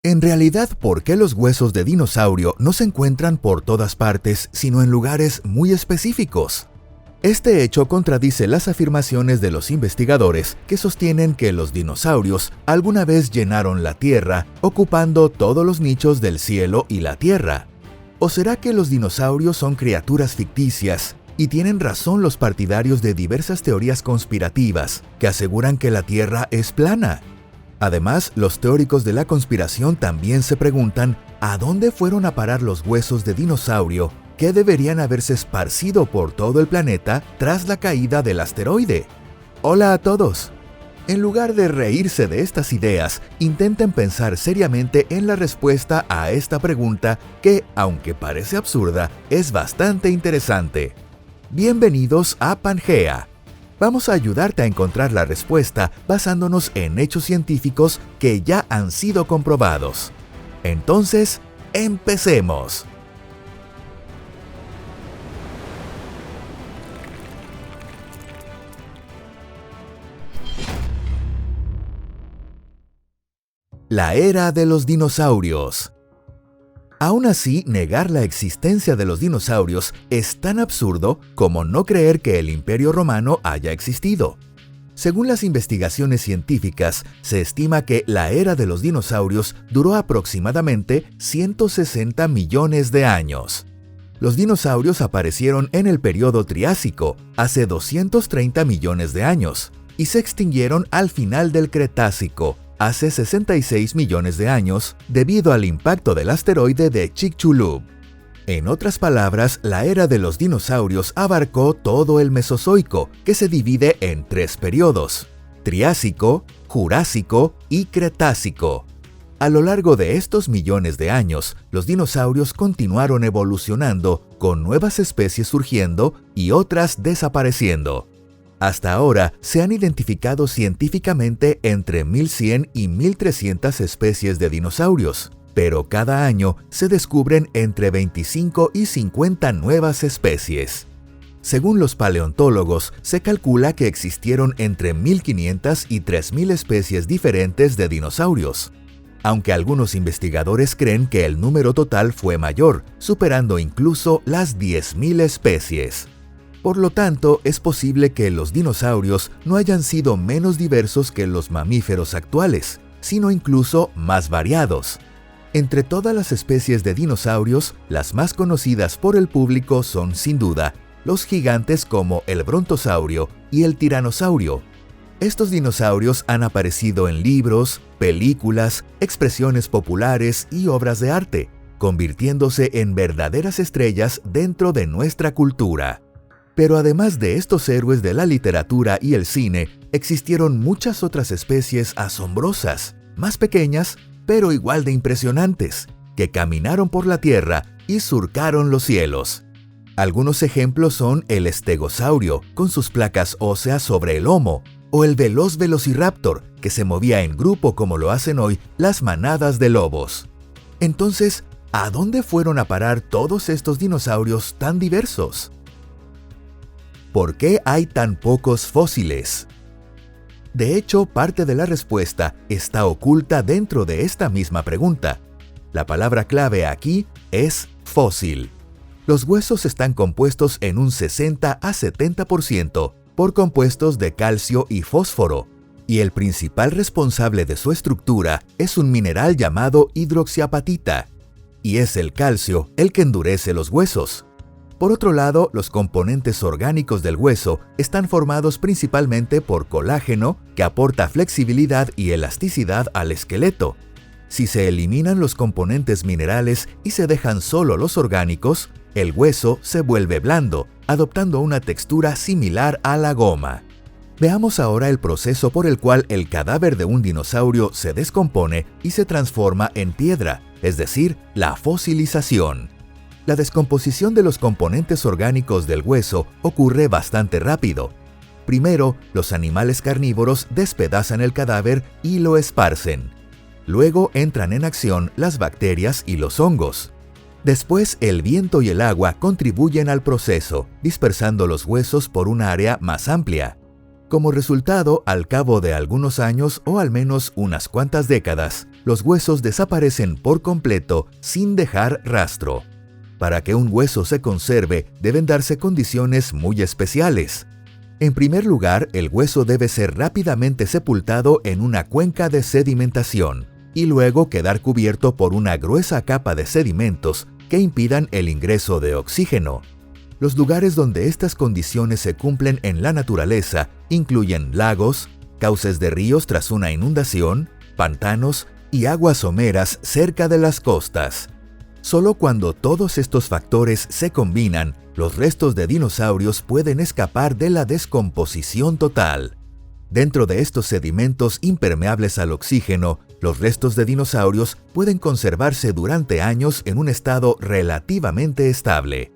En realidad, ¿por qué los huesos de dinosaurio no se encuentran por todas partes, sino en lugares muy específicos? Este hecho contradice las afirmaciones de los investigadores que sostienen que los dinosaurios alguna vez llenaron la Tierra, ocupando todos los nichos del cielo y la Tierra. ¿O será que los dinosaurios son criaturas ficticias y tienen razón los partidarios de diversas teorías conspirativas que aseguran que la Tierra es plana? Además, los teóricos de la conspiración también se preguntan ¿a dónde fueron a parar los huesos de dinosaurio que deberían haberse esparcido por todo el planeta tras la caída del asteroide? Hola a todos. En lugar de reírse de estas ideas, intenten pensar seriamente en la respuesta a esta pregunta que, aunque parece absurda, es bastante interesante. Bienvenidos a Pangea. Vamos a ayudarte a encontrar la respuesta basándonos en hechos científicos que ya han sido comprobados. Entonces, empecemos. La era de los dinosaurios. Aún así, negar la existencia de los dinosaurios es tan absurdo como no creer que el Imperio Romano haya existido. Según las investigaciones científicas, se estima que la era de los dinosaurios duró aproximadamente 160 millones de años. Los dinosaurios aparecieron en el periodo Triásico, hace 230 millones de años, y se extinguieron al final del Cretácico, hace 66 millones de años, debido al impacto del asteroide de Chicxulub. En otras palabras, la era de los dinosaurios abarcó todo el Mesozoico, que se divide en 3 periodos: Triásico, Jurásico y Cretácico. A lo largo de estos millones de años, los dinosaurios continuaron evolucionando, con nuevas especies surgiendo y otras desapareciendo. Hasta ahora, se han identificado científicamente entre 1100 y 1300 especies de dinosaurios, pero cada año se descubren entre 25 y 50 nuevas especies. Según los paleontólogos, se calcula que existieron entre 1500 y 3000 especies diferentes de dinosaurios, aunque algunos investigadores creen que el número total fue mayor, superando incluso las 10.000 especies. Por lo tanto, es posible que los dinosaurios no hayan sido menos diversos que los mamíferos actuales, sino incluso más variados. Entre todas las especies de dinosaurios, las más conocidas por el público son, sin duda, los gigantes como el brontosaurio y el tiranosaurio. Estos dinosaurios han aparecido en libros, películas, expresiones populares y obras de arte, convirtiéndose en verdaderas estrellas dentro de nuestra cultura. Pero además de estos héroes de la literatura y el cine, existieron muchas otras especies asombrosas, más pequeñas, pero igual de impresionantes, que caminaron por la Tierra y surcaron los cielos. Algunos ejemplos son el estegosaurio, con sus placas óseas sobre el lomo, o el veloz velociraptor, que se movía en grupo como lo hacen hoy las manadas de lobos. Entonces, ¿a dónde fueron a parar todos estos dinosaurios tan diversos? ¿Por qué hay tan pocos fósiles? De hecho, parte de la respuesta está oculta dentro de esta misma pregunta. La palabra clave aquí es fósil. Los huesos están compuestos en un 60 a 70% por compuestos de calcio y fósforo, y el principal responsable de su estructura es un mineral llamado hidroxiapatita, y es el calcio el que endurece los huesos. Por otro lado, los componentes orgánicos del hueso están formados principalmente por colágeno, que aporta flexibilidad y elasticidad al esqueleto. Si se eliminan los componentes minerales y se dejan solo los orgánicos, el hueso se vuelve blando, adoptando una textura similar a la goma. Veamos ahora el proceso por el cual el cadáver de un dinosaurio se descompone y se transforma en piedra, es decir, la fosilización. La descomposición de los componentes orgánicos del hueso ocurre bastante rápido. Primero, los animales carnívoros despedazan el cadáver y lo esparcen. Luego entran en acción las bacterias y los hongos. Después, el viento y el agua contribuyen al proceso, dispersando los huesos por un área más amplia. Como resultado, al cabo de algunos años o al menos unas cuantas décadas, los huesos desaparecen por completo sin dejar rastro. Para que un hueso se conserve, deben darse condiciones muy especiales. En primer lugar, el hueso debe ser rápidamente sepultado en una cuenca de sedimentación y luego quedar cubierto por una gruesa capa de sedimentos que impidan el ingreso de oxígeno. Los lugares donde estas condiciones se cumplen en la naturaleza incluyen lagos, cauces de ríos tras una inundación, pantanos y aguas someras cerca de las costas. Solo cuando todos estos factores se combinan, los restos de dinosaurios pueden escapar de la descomposición total. Dentro de estos sedimentos impermeables al oxígeno, los restos de dinosaurios pueden conservarse durante años en un estado relativamente estable.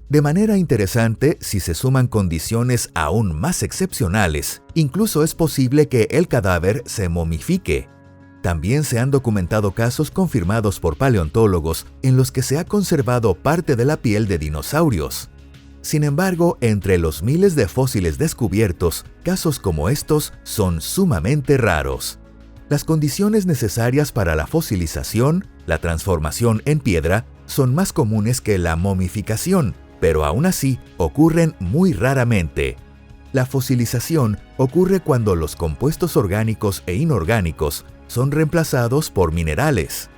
De manera interesante, si se suman condiciones aún más excepcionales, incluso es posible que el cadáver se momifique. También se han documentado casos confirmados por paleontólogos en los que se ha conservado parte de la piel de dinosaurios. Sin embargo, entre los miles de fósiles descubiertos, casos como estos son sumamente raros. Las condiciones necesarias para la fosilización, la transformación en piedra, son más comunes que la momificación, pero aún así ocurren muy raramente. La fosilización ocurre cuando los compuestos orgánicos e inorgánicos son reemplazados por minerales.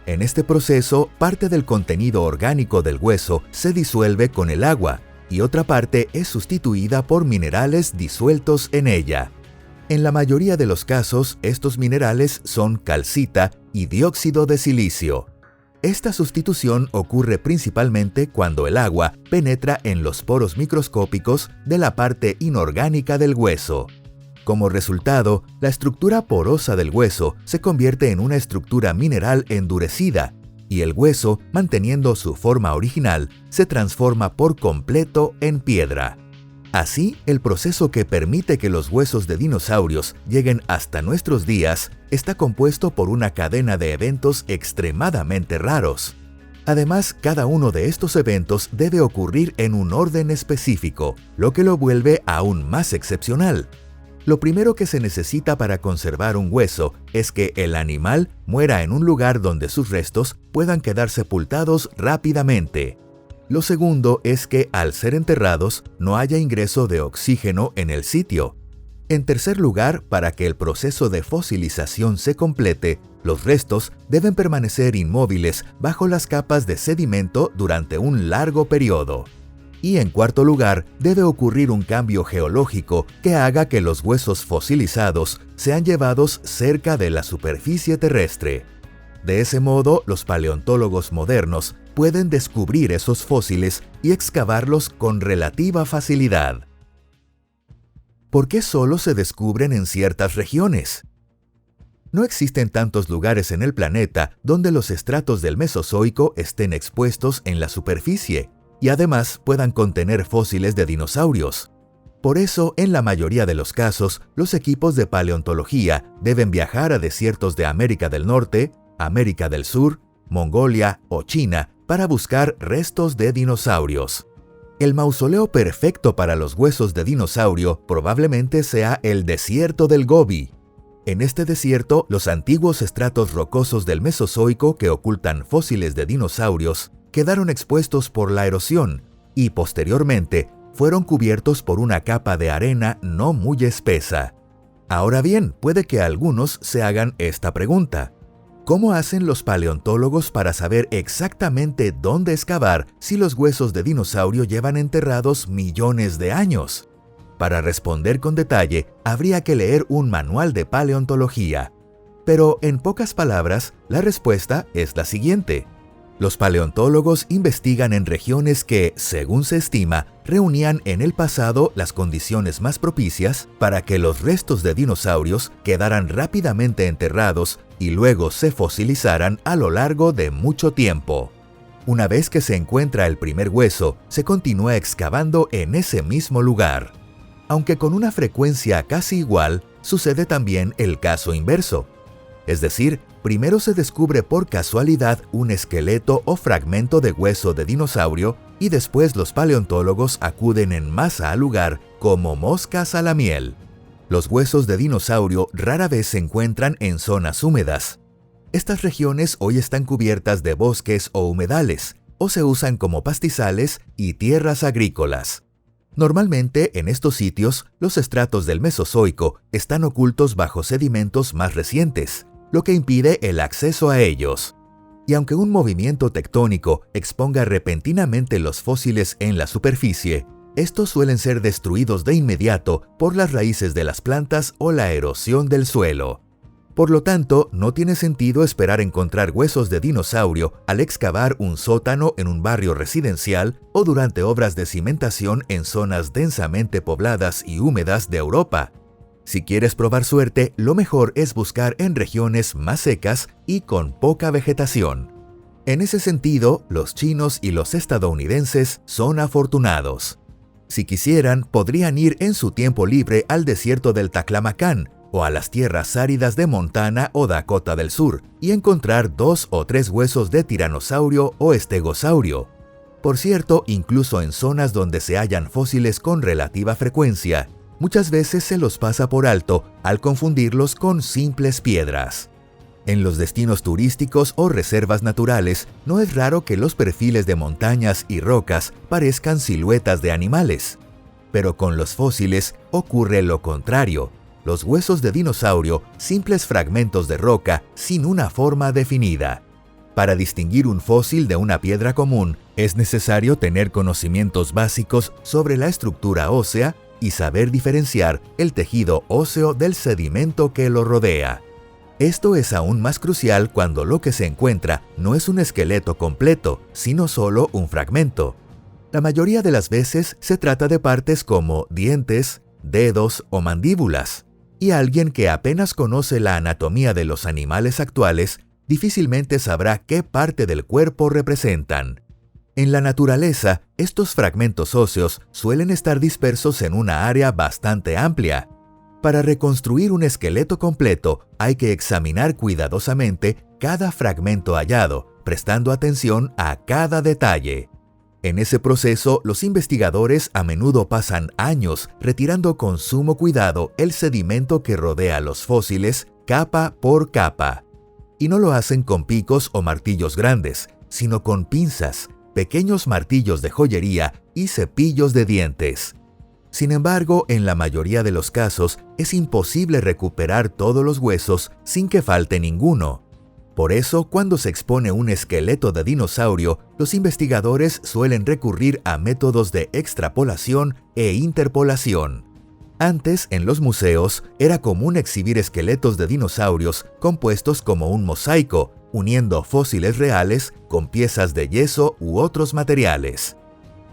En este proceso, parte del contenido orgánico del hueso se disuelve con el agua y otra parte es sustituida por minerales disueltos en ella. En la mayoría de los casos, estos minerales son calcita y dióxido de silicio. Esta sustitución ocurre principalmente cuando el agua penetra en los poros microscópicos de la parte inorgánica del hueso. Como resultado, la estructura porosa del hueso se convierte en una estructura mineral endurecida y el hueso, manteniendo su forma original, se transforma por completo en piedra. Así, el proceso que permite que los huesos de dinosaurios lleguen hasta nuestros días está compuesto por una cadena de eventos extremadamente raros. Además, cada uno de estos eventos debe ocurrir en un orden específico, lo que lo vuelve aún más excepcional. Lo primero que se necesita para conservar un hueso es que el animal muera en un lugar donde sus restos puedan quedar sepultados rápidamente. Lo segundo es que, al ser enterrados, no haya ingreso de oxígeno en el sitio. En tercer lugar, para que el proceso de fosilización se complete, los restos deben permanecer inmóviles bajo las capas de sedimento durante un largo periodo. Y en cuarto lugar, debe ocurrir un cambio geológico que haga que los huesos fosilizados sean llevados cerca de la superficie terrestre. De ese modo, los paleontólogos modernos pueden descubrir esos fósiles y excavarlos con relativa facilidad. ¿Por qué solo se descubren en ciertas regiones? No existen tantos lugares en el planeta donde los estratos del Mesozoico estén expuestos en la superficie y además puedan contener fósiles de dinosaurios. Por eso, en la mayoría de los casos, los equipos de paleontología deben viajar a desiertos de América del Norte, América del Sur, Mongolia o China para buscar restos de dinosaurios. El mausoleo perfecto para los huesos de dinosaurio probablemente sea el desierto del Gobi. En este desierto, los antiguos estratos rocosos del Mesozoico que ocultan fósiles de dinosaurios quedaron expuestos por la erosión y posteriormente fueron cubiertos por una capa de arena no muy espesa. Ahora bien, puede que algunos se hagan esta pregunta: ¿cómo hacen los paleontólogos para saber exactamente dónde excavar si los huesos de dinosaurio llevan enterrados millones de años? Para responder con detalle, habría que leer un manual de paleontología. Pero en pocas palabras, la respuesta es la siguiente. Los paleontólogos investigan en regiones que, según se estima, reunían en el pasado las condiciones más propicias para que los restos de dinosaurios quedaran rápidamente enterrados y luego se fosilizaran a lo largo de mucho tiempo. Una vez que se encuentra el primer hueso, se continúa excavando en ese mismo lugar. Aunque con una frecuencia casi igual, sucede también el caso inverso. Es decir, primero se descubre por casualidad un esqueleto o fragmento de hueso de dinosaurio y después los paleontólogos acuden en masa al lugar como moscas a la miel. Los huesos de dinosaurio rara vez se encuentran en zonas húmedas. Estas regiones hoy están cubiertas de bosques o humedales, o se usan como pastizales y tierras agrícolas. Normalmente, en estos sitios, los estratos del Mesozoico están ocultos bajo sedimentos más recientes, lo que impide el acceso a ellos. Y aunque un movimiento tectónico exponga repentinamente los fósiles en la superficie, estos suelen ser destruidos de inmediato por las raíces de las plantas o la erosión del suelo. Por lo tanto, no tiene sentido esperar encontrar huesos de dinosaurio al excavar un sótano en un barrio residencial o durante obras de cimentación en zonas densamente pobladas y húmedas de Europa. Si quieres probar suerte, lo mejor es buscar en regiones más secas y con poca vegetación. En ese sentido, los chinos y los estadounidenses son afortunados. Si quisieran, podrían ir en su tiempo libre al desierto del Taklamakan o a las tierras áridas de Montana o Dakota del Sur y encontrar 2 o 3 huesos de tiranosaurio o estegosaurio. Por cierto, incluso en zonas donde se hallan fósiles con relativa frecuencia, muchas veces se los pasa por alto al confundirlos con simples piedras. En los destinos turísticos o reservas naturales, no es raro que los perfiles de montañas y rocas parezcan siluetas de animales. Pero con los fósiles ocurre lo contrario. Los huesos de dinosaurio, simples fragmentos de roca sin una forma definida. Para distinguir un fósil de una piedra común, es necesario tener conocimientos básicos sobre la estructura ósea y saber diferenciar el tejido óseo del sedimento que lo rodea. Esto es aún más crucial cuando lo que se encuentra no es un esqueleto completo, sino solo un fragmento. La mayoría de las veces se trata de partes como dientes, dedos o mandíbulas. Y alguien que apenas conoce la anatomía de los animales actuales difícilmente sabrá qué parte del cuerpo representan. En la naturaleza, estos fragmentos óseos suelen estar dispersos en una área bastante amplia. Para reconstruir un esqueleto completo, hay que examinar cuidadosamente cada fragmento hallado, prestando atención a cada detalle. En ese proceso, los investigadores a menudo pasan años retirando con sumo cuidado el sedimento que rodea los fósiles capa por capa. Y no lo hacen con picos o martillos grandes, sino con pinzas, pequeños martillos de joyería y cepillos de dientes. Sin embargo, en la mayoría de los casos, es imposible recuperar todos los huesos sin que falte ninguno. Por eso, cuando se expone un esqueleto de dinosaurio, los investigadores suelen recurrir a métodos de extrapolación e interpolación. Antes, en los museos, era común exhibir esqueletos de dinosaurios compuestos como un mosaico, uniendo fósiles reales con piezas de yeso u otros materiales.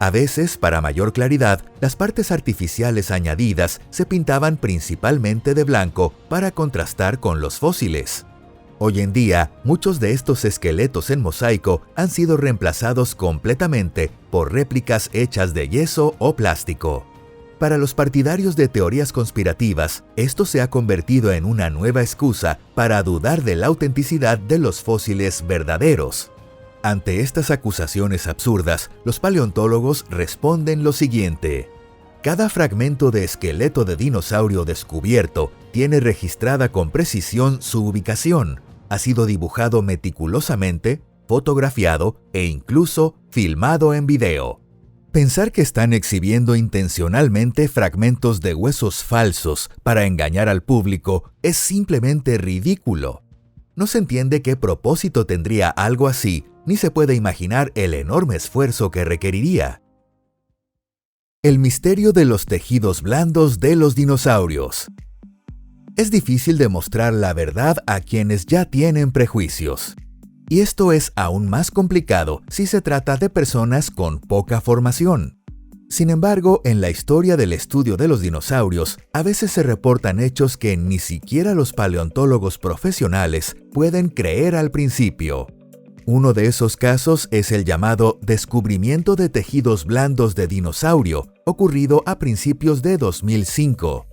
A veces, para mayor claridad, las partes artificiales añadidas se pintaban principalmente de blanco para contrastar con los fósiles. Hoy en día, muchos de estos esqueletos en mosaico han sido reemplazados completamente por réplicas hechas de yeso o plástico. Para los partidarios de teorías conspirativas, esto se ha convertido en una nueva excusa para dudar de la autenticidad de los fósiles verdaderos. Ante estas acusaciones absurdas, los paleontólogos responden lo siguiente: cada fragmento de esqueleto de dinosaurio descubierto tiene registrada con precisión su ubicación, ha sido dibujado meticulosamente, fotografiado e incluso filmado en video. Pensar que están exhibiendo intencionalmente fragmentos de huesos falsos para engañar al público es simplemente ridículo. No se entiende qué propósito tendría algo así, ni se puede imaginar el enorme esfuerzo que requeriría. El misterio de los tejidos blandos de los dinosaurios. Es difícil demostrar la verdad a quienes ya tienen prejuicios. Y esto es aún más complicado si se trata de personas con poca formación. Sin embargo, en la historia del estudio de los dinosaurios, a veces se reportan hechos que ni siquiera los paleontólogos profesionales pueden creer al principio. Uno de esos casos es el llamado descubrimiento de tejidos blandos de dinosaurio, ocurrido a principios de 2005.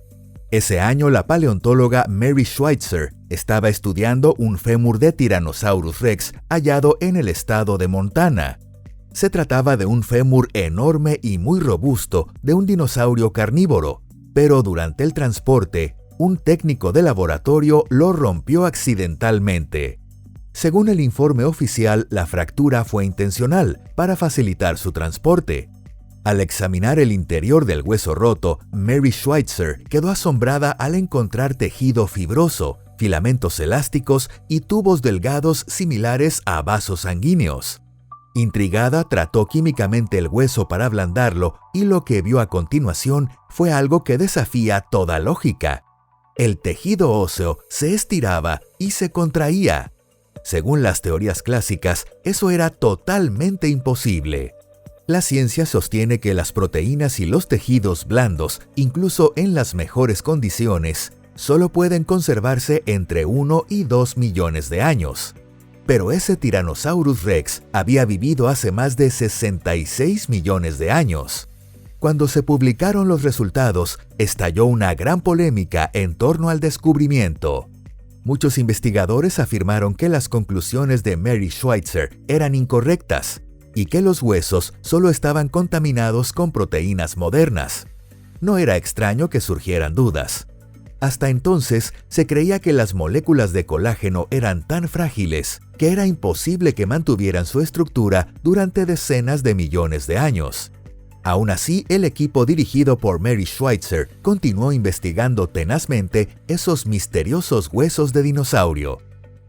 Ese año, la paleontóloga Mary Schweitzer estaba estudiando un fémur de Tyrannosaurus rex hallado en el estado de Montana. Se trataba de un fémur enorme y muy robusto de un dinosaurio carnívoro, pero durante el transporte, un técnico de laboratorio lo rompió accidentalmente. Según el informe oficial, la fractura fue intencional para facilitar su transporte. Al examinar el interior del hueso roto, Mary Schweitzer quedó asombrada al encontrar tejido fibroso, filamentos elásticos y tubos delgados similares a vasos sanguíneos. Intrigada, trató químicamente el hueso para ablandarlo y lo que vio a continuación fue algo que desafía toda lógica. El tejido óseo se estiraba y se contraía. Según las teorías clásicas, eso era totalmente imposible. La ciencia sostiene que las proteínas y los tejidos blandos, incluso en las mejores condiciones, solo pueden conservarse entre 1 y 2 millones de años. Pero ese Tyrannosaurus Rex había vivido hace más de 66 millones de años. Cuando se publicaron los resultados, estalló una gran polémica en torno al descubrimiento. Muchos investigadores afirmaron que las conclusiones de Mary Schweitzer eran incorrectas y que los huesos solo estaban contaminados con proteínas modernas. No era extraño que surgieran dudas. Hasta entonces, se creía que las moléculas de colágeno eran tan frágiles que era imposible que mantuvieran su estructura durante decenas de millones de años. Aún así, el equipo dirigido por Mary Schweitzer continuó investigando tenazmente esos misteriosos huesos de dinosaurio.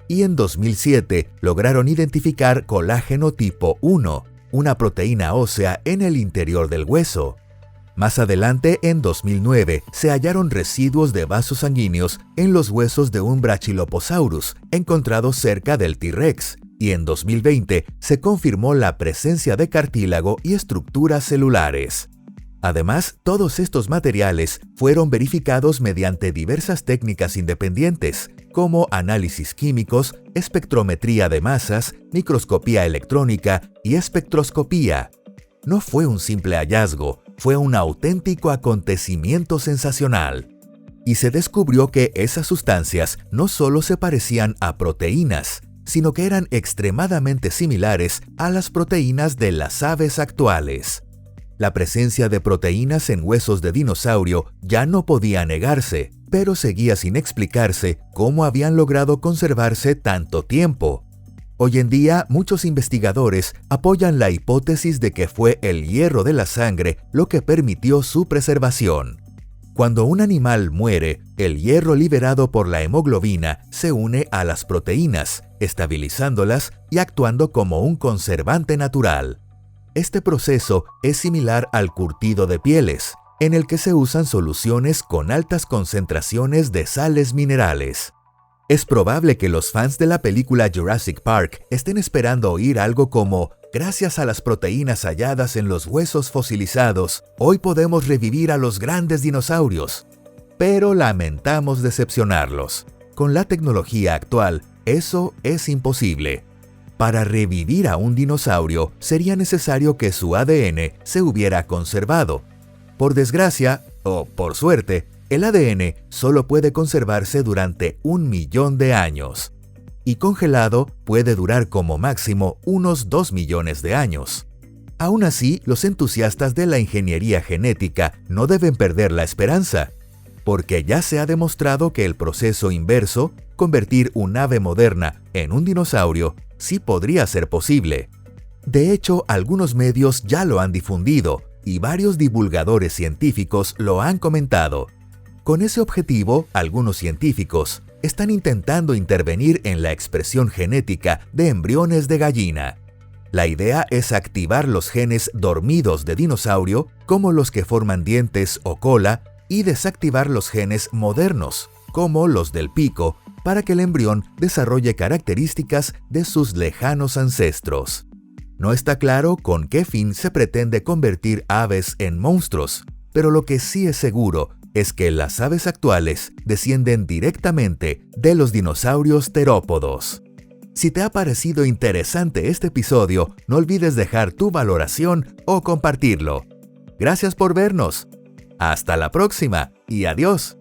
Y en 2007 lograron identificar colágeno tipo 1, una proteína ósea en el interior del hueso. Más adelante, en 2009, se hallaron residuos de vasos sanguíneos en los huesos de un Brachioposaurus encontrados cerca del T-Rex, y en 2020 se confirmó la presencia de cartílago y estructuras celulares. Además, todos estos materiales fueron verificados mediante diversas técnicas independientes, como análisis químicos, espectrometría de masas, microscopía electrónica y espectroscopía. No fue un simple hallazgo, fue un auténtico acontecimiento sensacional. Y se descubrió que esas sustancias no solo se parecían a proteínas, sino que eran extremadamente similares a las proteínas de las aves actuales. La presencia de proteínas en huesos de dinosaurio ya no podía negarse, pero seguía sin explicarse cómo habían logrado conservarse tanto tiempo. Hoy en día, muchos investigadores apoyan la hipótesis de que fue el hierro de la sangre lo que permitió su preservación. Cuando un animal muere, el hierro liberado por la hemoglobina se une a las proteínas, estabilizándolas y actuando como un conservante natural. Este proceso es similar al curtido de pieles, en el que se usan soluciones con altas concentraciones de sales minerales. Es probable que los fans de la película Jurassic Park estén esperando oír algo como «Gracias a las proteínas halladas en los huesos fosilizados, hoy podemos revivir a los grandes dinosaurios». Pero lamentamos decepcionarlos. Con la tecnología actual, eso es imposible. Para revivir a un dinosaurio, sería necesario que su ADN se hubiera conservado. Por desgracia, o por suerte, el ADN solo puede conservarse durante 1 millón de años. Y congelado puede durar como máximo unos 2 millones de años. Aún así, los entusiastas de la ingeniería genética no deben perder la esperanza, porque ya se ha demostrado que el proceso inverso, convertir un ave moderna en un dinosaurio, sí podría ser posible. De hecho, algunos medios ya lo han difundido y varios divulgadores científicos lo han comentado. Con ese objetivo, algunos científicos están intentando intervenir en la expresión genética de embriones de gallina. La idea es activar los genes dormidos de dinosaurio, como los que forman dientes o cola, y desactivar los genes modernos, como los del pico, para que el embrión desarrolle características de sus lejanos ancestros. No está claro con qué fin se pretende convertir aves en monstruos, pero lo que sí es seguro es que las aves actuales descienden directamente de los dinosaurios terópodos. Si te ha parecido interesante este episodio, no olvides dejar tu valoración o compartirlo. Gracias por vernos. Hasta la próxima y adiós.